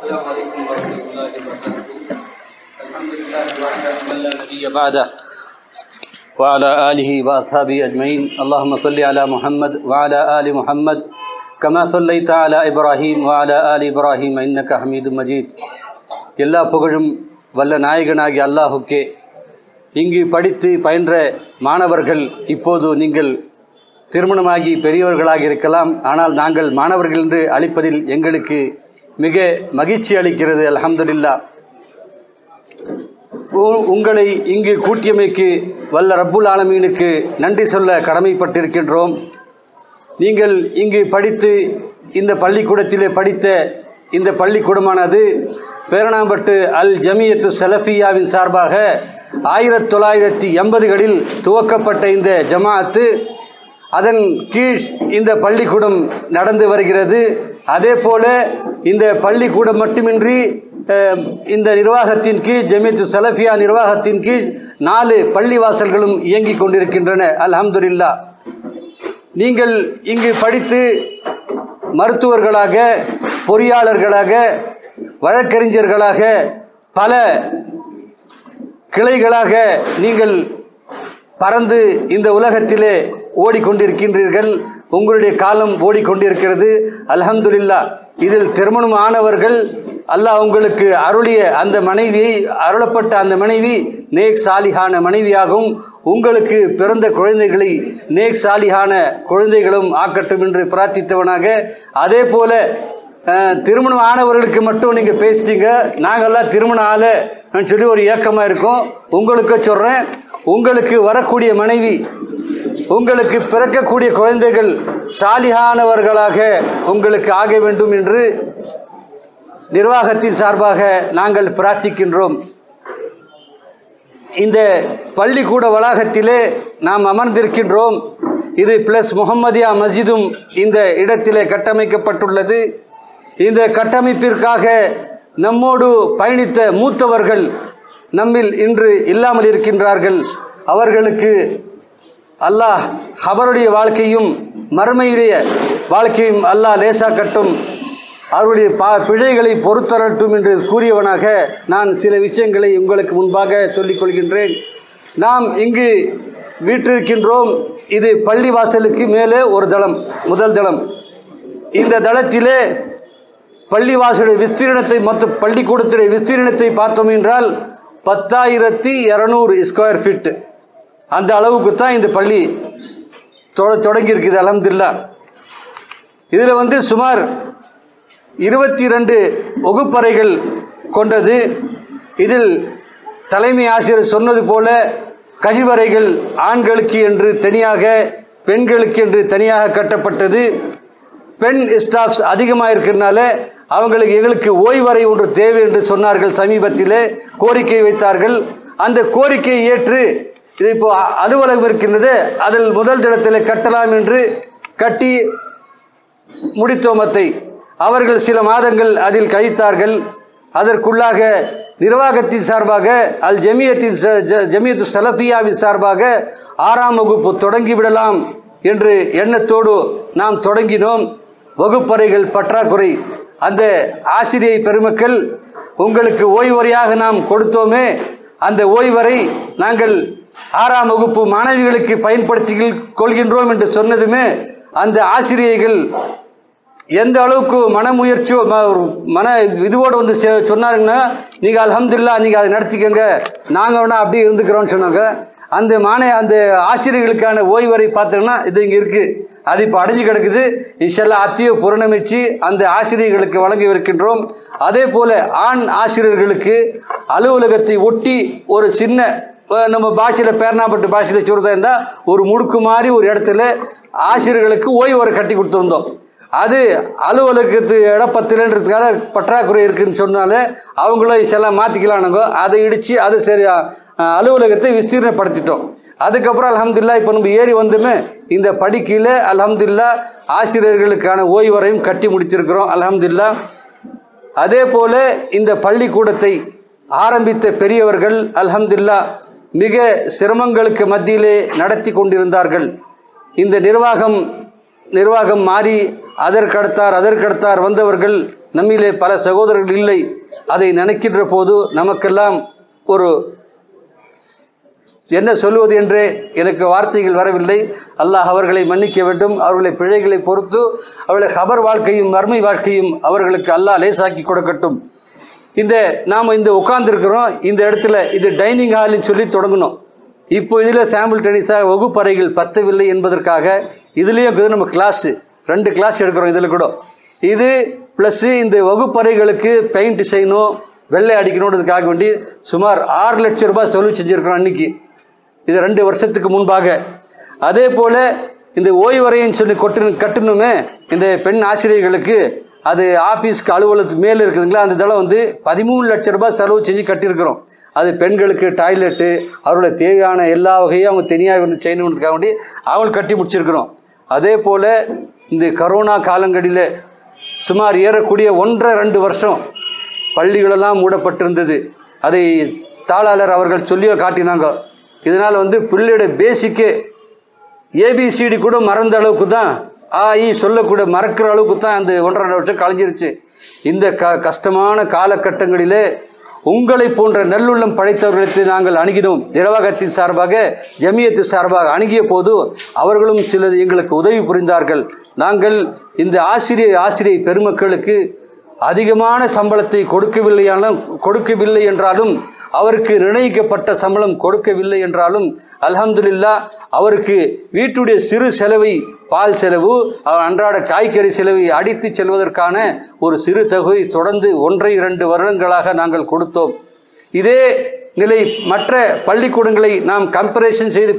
السلام عليكم ورحمة الله وبركاته. الحمد لله وحده لا نبي بعده وعلى آله وأصحابه أجمعين. اللهم صل على محمد وعلى آل محمد كما صليت على إبراهيم وعلى آل إبراهيم إنك حميد مجيد. எல்லா புகழும் வல்ல நாயகனாகிய அல்லாஹுக்கே. இங்கு படித்து பயின்ற மாணவர்கள் இப்போது நீங்கள் திருமணமாகி பெரியவர்களாக இருக்கலாம். ஆனால் நாங்கள் மாணவர்கள் என்று அழைப்பதில் எங்களுக்கு மிக மகிழ்ச்சி அளிக்கிறது. அல்ஹம்துலில்லாஹ். உங்களை இங்கு கூட்டியமைக்கு வல்ல ரப்புல் ஆலமீனுக்கு நன்றி சொல்ல கடமைப்பட்டிருக்கின்றோம். நீங்கள் இங்கு படித்து இந்த பள்ளிக்கூடத்திலே படித்த இந்த பள்ளிக்கூடமானது பேரணாம்பட்டு அல் ஜமியத்து சலஃபியாவின் சார்பாக 1980களில் துவக்கப்பட்ட இந்த ஜமாஅத்து, அதன் கீழ் இந்த பள்ளிக்கூடம் நடந்து வருகிறது. அதே போல இந்த பள்ளிக்கூடம் மட்டுமின்றி இந்த நிர்வாகத்தின் கீழ், ஜமியத்து சலஃபியா நிர்வாகத்தின் கீழ் 4 பள்ளிவாசல்களும் இயங்கிக் கொண்டிருக்கின்றன. அல்ஹம்துலில்லாஹ். நீங்கள் இங்கு படித்து மருத்துவர்களாக, பொறியாளர்களாக, வழக்கறிஞர்களாக, பல கிளைகளாக நீங்கள் பறந்து இந்த உலகத்திலே ஓடிக்கொண்டிருக்கின்றீர்கள். உங்களுடைய காலம் ஓடிக்கொண்டிருக்கிறது. அல்ஹம்துலில்லாஹ். இதில் திருமணம் ஆனவர்கள் அல்லாஹ் உங்களுக்கு அருளிய அந்த மனைவியை, அருளப்பட்ட அந்த மனைவி நேக் சாலிஹான மனைவியாகவும், உங்களுக்கு பிறந்த குழந்தைகளை நேக் சாலிஹான குழந்தைகளும் ஆக்கட்டும் என்று பிரார்த்தித்தவனாக, அதே போல திருமணம் ஆனவர்களுக்கு மட்டும் நீங்கள் பேசிட்டீங்க, நாங்கள்லாம் திருமணம் ஆகலைன்னு சொல்லி ஒரு ஏக்கமாக இருக்கும். உங்களுக்கு சொல்கிறேன், உங்களுக்கு வரக்கூடிய மனைவி, உங்களுக்கு பிறக்கக்கூடிய குழந்தைகள் சாலிஹானவர்களாக உங்களுக்கு ஆக வேண்டும் என்று நிர்வாகத்தின் சார்பாக நாங்கள் பிரார்த்திக்கின்றோம். இந்த பள்ளிக்கூட வளாகத்திலே நாம் அமர்ந்திருக்கின்றோம். இது பிளஸ் முஹம்மதியா மஸ்ஜிதும் இந்த இடத்திலே கட்டமைக்கப்பட்டுள்ளது. இந்த கட்டமைப்பிற்காக நம்மோடு பயணித்த மூத்தவர்கள் நம்மில் இன்று இல்லாமல் இருக்கின்றார்கள். அவர்களுக்கு அல்லாஹ் அவருடைய வாழ்க்கையும் மறுமையுடைய வாழ்க்கையும் அல்லாஹ் லேசாக்கட்டும், அவருடைய பிழைகளை பொறுத்தரட்டும் என்று கூறியவனாக நான் சில விஷயங்களை உங்களுக்கு முன்பாக சொல்லிக் கொள்கின்றேன். நாம் இங்கு வீற்றிருக்கின்றோம். இது பள்ளிவாசலுக்கு மேலே ஒரு தளம், முதல் தளம். இந்த தளத்திலே பள்ளிவாசலுடைய விஸ்தீர்ணத்தை, மொத்த பள்ளிக்கூடத்துடைய விஸ்தீர்ணத்தை பார்த்தோம் என்றால் 10,200 ஸ்கொயர் ஃபீட். அந்த அளவுக்கு தான் இந்த பள்ளி தொடங்கி இருக்குது. அல்ஹம்துலில்லாஹ். இதில் சுமார் 22 வகுப்பறைகள் கொண்டது. இதில் தலைமை ஆசிரியர் சொன்னது போல கழிவறைகள் ஆண்களுக்கு என்று தனியாக, பெண்களுக்கு என்று தனியாக கட்டப்பட்டது. பெண் ஸ்டாஃப்ஸ் அதிகமாக இருக்கிறதுனால எங்களுக்கு ஓய்வறை ஒன்று தேவை என்று சொன்னார்கள். சமீபத்திலே கோரிக்கை வைத்தார்கள். அந்த கோரிக்கையை ஏற்று இது இப்போ அலுவலகம் இருக்கின்றது, அதில் முதல் தளத்தில் கட்டலாம் என்று கட்டி முடித்தோமத்தை அவர்கள் சில மாதங்கள் அதில் கழித்தார்கள். அதற்குள்ளாக நிர்வாகத்தின் சார்பாக அல் ஜமியத்து சலஃபியாவின் சார்பாக 6ஆம் வகுப்பு தொடங்கிவிடலாம் என்று எண்ணத்தோடு நாம் தொடங்கினோம். வகுப்பறைகள் பற்றாக்குறை. அந்த ஆசிரியை பெருமக்கள், உங்களுக்கு ஓய்வறையாக நாம் கொடுத்தோமே, அந்த ஓய்வறை நாங்கள் 6ஆம் வகுப்பு மாணவிகளுக்கு பயன்படுத்தி கொள்கின்றோம் என்று சொன்னதுமே அந்த ஆசிரியைகள் எந்த அளவுக்கு மனமுயற்சியோ இதுவோடு சொன்னாருங்கன்னா, நீங்கள் அல்ஹம்துலில்லாஹ் நீங்கள் அதை நடத்திக்கங்க, நாங்கள் வேணா அப்படியே இருந்துக்கிறோன்னு சொன்னாங்க. அந்த ஆசிரியர்களுக்கான ஓய்வறை பார்த்தோம்னா இது இங்கே இருக்குது. அது இப்போ அடைஞ்சு கிடக்குது. இன்ஷால்லாஹ் அத்திய புறணமிச்சு அந்த ஆசிரியர்களுக்கு வழங்கவிருக்கின்றோம். அதே போல் ஆண் ஆசிரியர்களுக்கு அலுவலகத்தை ஒட்டி ஒரு சின்ன, நம்ம பாஷையில் பேரணாம்பட்டு பாஷையில் சொல்கிறதா இருந்தால், ஒரு முடுக்கு மாதிரி ஒரு இடத்துல ஆசிரியர்களுக்கு ஓய்வறை கட்டி கொடுத்துருந்தோம். அது அலுவலகத்து இடப்பத்திலன்றதுக்காக பற்றாக்குறை இருக்குதுன்னு சொன்னாலே அவங்களும் இதெல்லாம் மாற்றிக்கலானுங்க. அதை இடித்து அது சரி அலுவலகத்தை விஸ்தீர்ணப்படுத்திட்டோம். அதுக்கப்புறம் அல்ஹம்துலில்லாஹ் இப்போ நம்ம ஏறி வந்துமே இந்த படிக்கையில் அல்ஹம்துலில்லாஹ் ஆசிரியர்களுக்கான ஓய்வறையும் கட்டி முடிச்சிருக்கிறோம். அல்ஹம்துலில்லாஹ். அதே போல் இந்த பள்ளிக்கூடத்தை ஆரம்பித்த பெரியவர்கள் அல்ஹம்துலில்லாஹ் மிக சிரமங்களுக்கு மத்தியிலே நடத்தி கொண்டிருந்தார்கள். இந்த நிர்வாகம் மாறி அதற்கடுத்தார் வந்தவர்கள் நம்மிலே பல சகோதரர்கள் இல்லை. அதை நினைக்கின்ற போது நமக்கெல்லாம் ஒரு என்ன சொல்வது என்றே எனக்கு வார்த்தைகள் வரவில்லை. அல்லாஹ் அவர்களை மன்னிக்க வேண்டும். அவர்களை பிழைகளை பொறுத்து அவர்களை கபர் வாழ்க்கையும் மர்மை வாழ்க்கையும் அவர்களுக்கு அல்லாஹ் லேசாக்கி கொடுக்கட்டும். நாம் உட்கார்ந்துருக்கிறோம் இந்த இடத்துல, இது டைனிங் ஹால்னு சொல்லி தொடங்கணும். இப்போ இதில் சாம்பிள் டென்னிஸாக வகுப்பறைகள் பத்தவில்லை என்பதற்காக இதுலேயும் நம்ம கிளாஸு 2 கிளாஸ் எடுக்கிறோம். இதில் கூட இது ப்ளஸ்ஸு இந்த வகுப்பறைகளுக்கு பெயிண்ட் செய்யணும், வெள்ளை அடிக்கணுன்றதுக்காக வேண்டி சுமார் 6 லட்சம் ரூபாய் செலவு செஞ்சுருக்கிறோம் அன்றைக்கி. இது 2 வருஷத்துக்கு முன்பாக. அதே போல் இந்த ஓய்வறைன்னு சொல்லி கட்டணுமே இந்த பெண் ஆசிரியர்களுக்கு, அது ஆஃபீஸ்க்கு அலுவலகத்துக்கு மேலே இருக்குதுங்களா, அந்த இதெல்லாம் 13 லட்சம் ரூபாய் செலவு செஞ்சு கட்டியிருக்கிறோம். அது பெண்களுக்கு டாய்லெட்டு, அவர்களுடைய தேவையான எல்லா வகையும் அவங்க தனியாக இருந்து செய்யணுன்றதுக்காக வேண்டி அவங்களுக்கு கட்டி முடிச்சிருக்கிறோம். அதே போல் இந்த கரோனா காலங்களில் சுமார் ஏறக்கூடிய 1.5-2 வருஷம் பள்ளிகளெல்லாம் மூடப்பட்டிருந்தது. அதை தாளாளர் அவர்கள் சொல்லியோ காட்டினாங்க. இதனால் பிள்ளையோட பேசிக்கு ஏபிசிடி கூட மறந்த அளவுக்கு தான், ஆஇ சொல்லக்கூட மறக்கிற அளவுக்கு தான் அந்த 1.5 வருஷம் கழிஞ்சிருச்சு. இந்த கஷ்டமான காலகட்டங்களிலே உங்களை போன்ற நல்லுள்ளம் படைத்தவர்களுக்கு நாங்கள் அணுகினோம். நிர்வாகத்தின் சார்பாக, ஜமியத்து சார்பாக அணுகிய போது அவர்களும் சிலது எங்களுக்கு உதவி புரிந்தார்கள். நாங்கள் இந்த ஆசிரியை பெருமக்களுக்கு அதிகமான சம்பளத்தை கொடுக்கவில்லை என்றாலும், அவருக்கு நிர்ணயிக்கப்பட்ட சம்பளம் கொடுக்கவில்லை என்றாலும் அல்ஹம்துலில்லாஹ் அவருக்கு வீட்டுடைய சிறு செலவை, பால் செலவு, அன்றாட காய்கறி செலவை அடித்து செல்வதற்கான ஒரு சிறு தொகை தொடர்ந்து 1-2 வருடங்களாக நாங்கள் கொடுத்தோம். இதே நிலை மற்ற பள்ளிக்கூடங்களை நாம் கம்பேரிசன் செய்து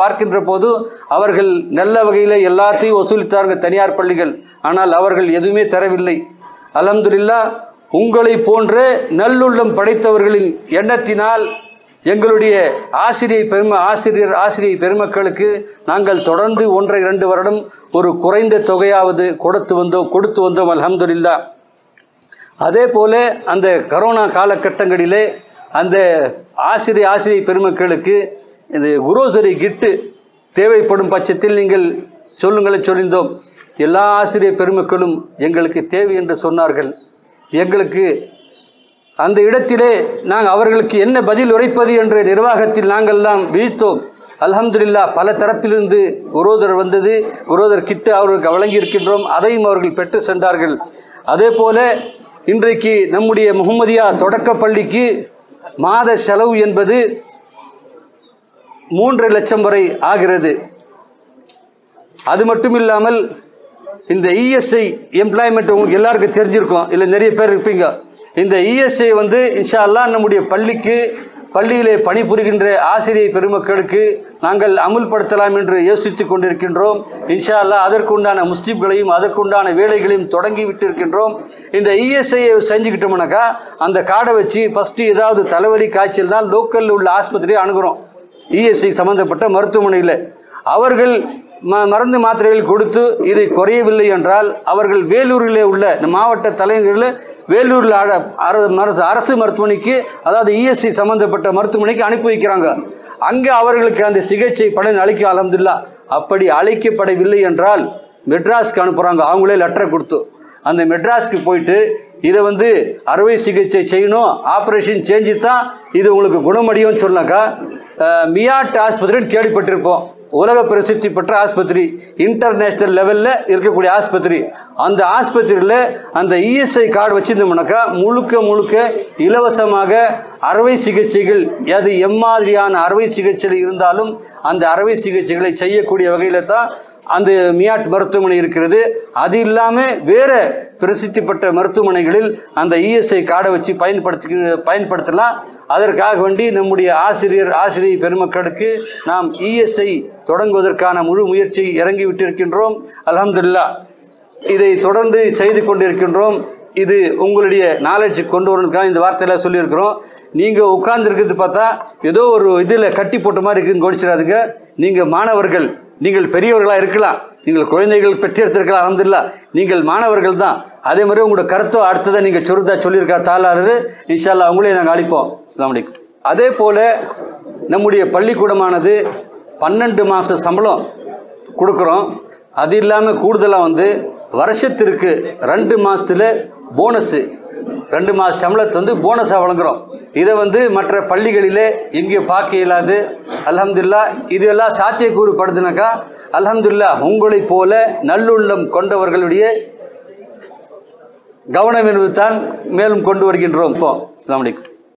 பார்க்கின்ற போது அவர்கள் நல்ல வகையில் எல்லாத்தையும் வசூலித்தார்கள் தனியார் பள்ளிகள். ஆனால் அவர்கள் எதுவுமே தரவில்லை. அல்ஹம்துலில்லாஹ் உங்களை போன்ற நல்லுள்ளம் படைத்தவர்களின் எண்ணத்தினால் எங்களுடைய ஆசிரியை பெருமக்களுக்கு நாங்கள் தொடர்ந்து 1-2 வருடம் ஒரு குறைந்த தொகையாவது கொடுத்து வந்தோம் அல்ஹம்துலில்லாஹ். அதே போல அந்த கரோனா காலகட்டங்களிலே அந்த ஆசிரியை பெருமக்களுக்கு இந்த குரோசரி கிட்டு தேவைப்படும் பட்சத்தில் நீங்கள் சொல்லியிருந்தோம். எல்லா ஆசிரியர் பெருமக்களும் எங்களுக்கு தேவை என்று சொன்னார்கள். எங்களுக்கு அந்த இடத்திலே நாங்கள் அவர்களுக்கு என்ன பதில் உரைப்பது என்ற நிர்வாகத்தில் நாங்கள்லாம் வீழ்த்தோம். அல்ஹம்துலில்லாஹ் பல தரப்பிலிருந்து குரோதர் வந்தது, குரோதர் கிட்டு அவர்களுக்கு வழங்கியிருக்கின்றோம். அதையும் அவர்கள் பெற்று சென்றார்கள். அதே போல இன்றைக்கு நம்முடைய முஹம்மதியா தொடக்க பள்ளிக்கு மாத செலவு என்பது 3 லட்சம் வரை ஆகிறது. அது மட்டும் இல்லாமல் இந்த இஎஸ்ஐ எம்ப்ளாய்மெண்ட் உங்களுக்கு எல்லாருக்கும் தெரிஞ்சிருக்கும், இல்லை நிறைய பேர் இருப்பீங்க. இந்த இஎஸ்ஐ இன்ஷா அல்லாஹ் நம்முடைய பள்ளியிலே பணிபுரிகின்ற ஆசிரியர் பெருமக்களுக்கு நாங்கள் அமுல்படுத்தலாம் என்று யோசித்து கொண்டிருக்கின்றோம். இன்ஷா அல்லாஹ் அதற்குண்டான முஸ்லிம்களையும் அதற்குண்டான வேலைகளையும் தொடங்கி விட்டிருக்கின்றோம். இந்த இஎஸ்ஐயை செஞ்சுக்கிட்டோம்னாக்கா அந்த கார்டை வச்சு ஃபஸ்ட்டு ஏதாவது தலைவலி காய்ச்சல்னால் லோக்கலில் உள்ள ஆஸ்பத்திரியை அணுகிறோம். இஎஸ்ஐ சம்மந்தப்பட்ட மருத்துவமனையில் அவர்கள் மருந்து மாத்திரைகள் கொடுத்து இதை குறையவில்லை என்றால் அவர்கள் வேலூரிலே உள்ள மாவட்ட தலைநகரில் வேலூரில் அரசு மருத்துவமனைக்கு, அதாவது இஎஸ்ஐ சம்மந்தப்பட்ட மருத்துவமனைக்கு அனுப்பி வைக்கிறாங்க. அங்கே அவர்களுக்கு அந்த சிகிச்சை பலன் அளிக்க அல்ஹம்துலில்லாஹ். அப்படி அளிக்கப்படவில்லை என்றால் மெட்ராஸ்க்கு அனுப்புகிறாங்க. அவங்களே லெட்டரை கொடுத்து அந்த மெட்ராஸ்க்கு போயிட்டு இதை அறுவை சிகிச்சை செய்யணும், ஆப்ரேஷன் செஞ்சு தான் இது உங்களுக்கு குணமடையும்னு சொன்னாக்கா, மியாட் ஆஸ்பத்திரின்னு கேள்விப்பட்டிருப்போம். உலக பிரசித்தி பெற்ற ஆஸ்பத்திரி, இன்டர்நேஷ்னல் லெவலில் இருக்கக்கூடிய ஆஸ்பத்திரி. அந்த ஆஸ்பத்திரியில் அந்த இஎஸ்ஐ கார்டு வச்சுருந்தோம்னாக்கா முழுக்க இலவசமாக அறுவை சிகிச்சைகள், அது எம்மாதிரியான அறுவை சிகிச்சை இருந்தாலும் அந்த அறுவை சிகிச்சைகளை செய்யக்கூடிய வகையில் தான் அந்த மியாட் மருத்துவமனை இருக்கிறது. அது இல்லாமல் வேறு பிரசித்தி பெற்ற மருத்துவமனைகளில் அந்த இஎஸ்ஐ கார்டை வச்சு பயன்படுத்தலாம். அதற்காக வேண்டி நம்முடைய ஆசிரியை பெருமக்களுக்கு நாம் இஎஸ்ஐ தொடங்குவதற்கான முழு முயற்சி இறங்கிவிட்டிருக்கின்றோம். அல்ஹம்துலில்லாஹ் இதை தொடர்ந்து செய்து கொண்டிருக்கின்றோம். இது உங்களுடைய நாலேஜ் கொண்டு வரதுக்காக இந்த வார்த்தையெல்லாம் சொல்லியிருக்கிறோம். நீங்கள் உட்கார்ந்துருக்கிறது பார்த்தா ஏதோ ஒரு இதில் கட்டி போட்ட மாதிரி இருக்குதுன்னு கவனிச்சிடாதுங்க. நீங்கள் மாணவர்கள், நீங்கள் பெரியவர்களாக இருக்கலாம், நீங்கள் குழந்தைகள் பெற்றெடுத்திருக்கலாம், அல்ஹம்துலில்லாஹ் நீங்கள் மாணவர்கள் தான். அதே மாதிரி உங்களோட கருத்தோ அடுத்ததை நீங்கள் சொல்லியிருக்கா தாளாளர், இன்ஷா அல்லாஹ் அவங்களே நாங்கள் அளிப்போம். அஸ்ஸலாமு அலைக்கும். அதே போல் நம்முடைய பள்ளிக்கூடமானது 12 மாத சம்பளம் கொடுக்குறோம். அது இல்லாமல் கூடுதலாக வருஷத்திற்கு 2 மாதத்தில் போனஸு 2 மாத சம்பளத்தை வந்து போனஸாக வழங்குகிறோம். இதை வந்து மற்ற பள்ளிகளிலே எங்கேயும் பார்க்க இயலாது. அல்ஹம்துலில்லாஹ் இதெல்லாம் சாத்தியக்கூறுபடுத்தினாக்கா அல்ஹம்துலில்லாஹ் உங்களைப் போல நல்லுள்ளம் கொண்டவர்களுடைய கவனம் என்பது தான் மேலும் கொண்டு வருகின்றோம். இப்போ அஸ்ஸலாமு அலைக்கும்.